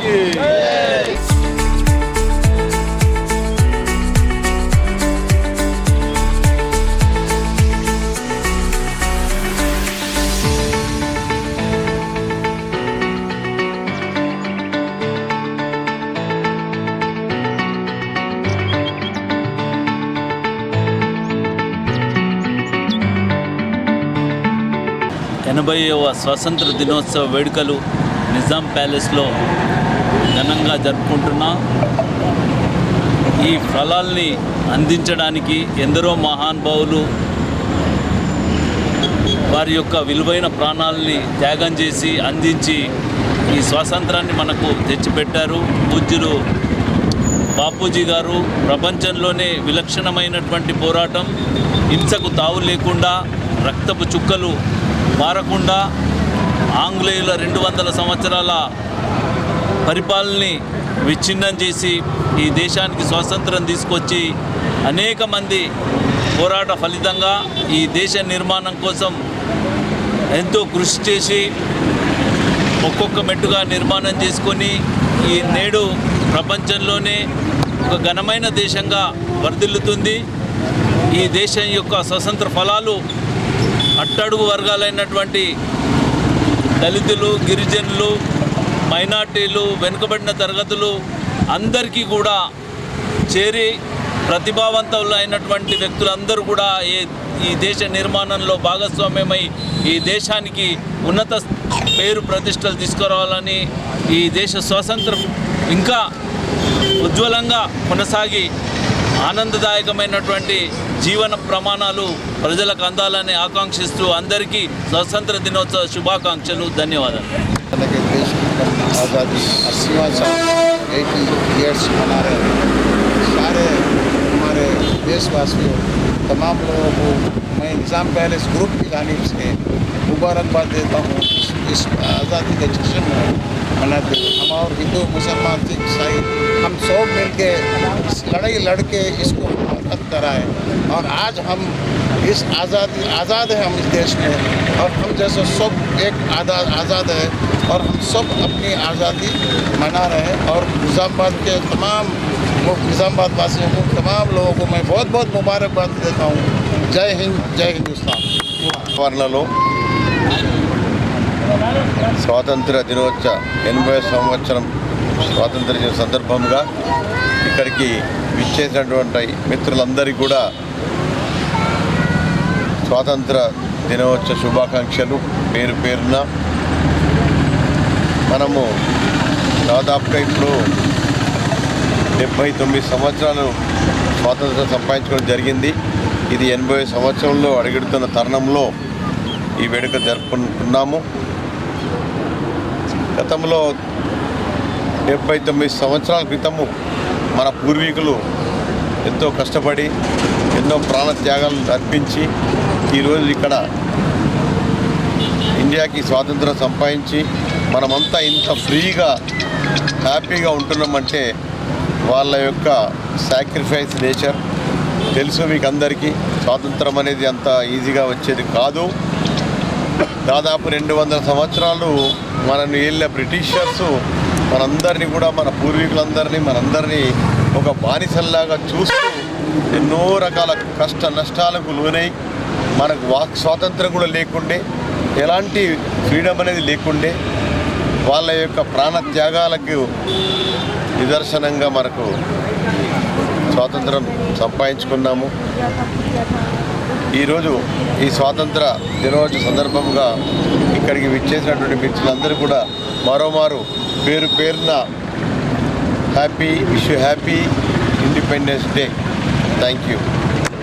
की ఎనభైవ స్వాతంత్ర దినోత్సవ వేడుకలు నిజాం ప్యాలెస్లో ఘనంగా జరుపుకుంటున్నాం. ఈ ఫలాల్ని అందించడానికి ఎందరో మహానుభావులు వారి యొక్క విలువైన ప్రాణాలని త్యాగం చేసి అందించి ఈ స్వాతంత్రాన్ని మనకు తెచ్చిపెట్టారు. పూజ్యులు బాపూజీ గారు ప్రపంచంలోనే విలక్షణమైనటువంటి పోరాటం, హింసకు తావు లేకుండా, రక్తపు చుక్కలు మారకుండా, ఆంగ్లేయుల 200 సంవత్సరాల పరిపాలనని విచ్ఛిన్నం చేసి ఈ దేశానికి స్వాతంత్రం తీసుకొచ్చి అనేక మంది పోరాట ఫలితంగా ఈ దేశ నిర్మాణం కోసం ఎంతో కృషి చేసి ఒక్కొక్క మెట్టుగా నిర్మాణం చేసుకొని ఈ నేడు ప్రపంచంలోనే ఒక ఘనమైన దేశంగా వర్ధిల్లుతుంది. ఈ దేశం యొక్క స్వతంత్ర ఫలాలు అట్టడుగు వర్గాలైనటువంటి దళితులు, గిరిజనులు, మైనార్టీలు, వెనుకబడిన తరగతులు అందరికీ కూడా చేరి ప్రతిభావంతులు అయినటువంటి వ్యక్తులందరూ కూడా ఈ దేశ నిర్మాణంలో భాగస్వామ్యమై ఈ దేశానికి ఉన్నత పేరు ప్రతిష్టలు తీసుకురావాలని, ఈ దేశ స్వాతంత్రం ఇంకా ఉజ్వలంగా కొనసాగి ఆనందదాయకమైనటువంటి జీవన ప్రమాణాలు ప్రజలకు అందాలని ఆకాంక్షిస్తూ అందరికీ స్వాతంత్ర దినోత్సవ శుభాకాంక్షలు. ధన్యవాదాలు. देश की आज़ादी 80वां साल 80 ईयर्स मना रहे हैं. सारे हमारे देशवासियों तमाम लोगों को मैं निज़ाम पैलेस ग्रुप की जानिब से मुबारकबाद देता हूँ. इस आज़ादी के जश्न में मनाते हैं हम, और हिंदू, मुसलमान, सिख, ईसाई हम सब मिल के लड़ाई लड़ के इसको खत्म कराए. और आज हम इस आज़ाद है हम इस देश में, और हम जैसे सब एक आज़ाद है और हम सब अपनी आज़ादी मना रहे हैं. और निज़ामाबाद के तमाम निज़ामाबाद वासियों को, तमाम लोगों को मैं बहुत बहुत मुबारकबाद देता हूँ. जय हिंद, जय हिंदुस्तान. వర్ణలో స్వాతంత్ర దినోత్సవ 80వ సంవత్సరం స్వాతంత్ర దిన సందర్భంగా ఇక్కడికి విచ్చేసినటువంటి మిత్రులందరికీ కూడా స్వాతంత్ర దినోత్సవ శుభాకాంక్షలు పేరు పేరున. మనము దాదాపుగా ఇప్పుడు 79 సంవత్సరాలు స్వాతంత్రం సంపాదించుకోవడం జరిగింది. ఇది 80వ సంవత్సరంలో అడుగుతున్న తరుణంలో ఈ వేడుక జరుపుకుంటున్నాము. గతంలో 79 సంవత్సరాల క్రితము మన పూర్వీకులు ఎంతో కష్టపడి ఎన్నో ప్రాణత్యాగాలు అర్పించి ఈరోజు ఇక్కడ ఇండియాకి స్వాతంత్రం సంపాదించి మనమంతా ఇంత ఫ్రీగా హ్యాపీగా ఉంటున్నామంటే వాళ్ళ యొక్క సాక్రిఫైస్ నేచర్ తెలుసు మీకు అందరికీ. స్వాతంత్రం అనేది అంత ఈజీగా వచ్చేది కాదు. దాదాపు 200 సంవత్సరాలు మనల్ని ఏళ్ళ బ్రిటిషర్సు మనందరినీ కూడా, మన పూర్వీకులందరినీ, మనందరినీ ఒక బానిసల్లాగా చూస్తూ ఎన్నో రకాల కష్ట నష్టాలకు లోనై మనకు వాక్ స్వాతంత్రం కూడా లేకుండే, ఎలాంటి ఫ్రీడమ్ అనేది లేకుండే, వాళ్ళ యొక్క ప్రాణ త్యాగాలకు నిదర్శనంగా మనకు స్వాతంత్రం సంపాదించుకున్నాము. ఈరోజు ఈ స్వాతంత్ర దినోత్సవ సందర్భంగా ఇక్కడికి విచ్చేసినటువంటి మిత్రులందరూ కూడా మరోమారు పేరు పేరున happy independence day. Thank you.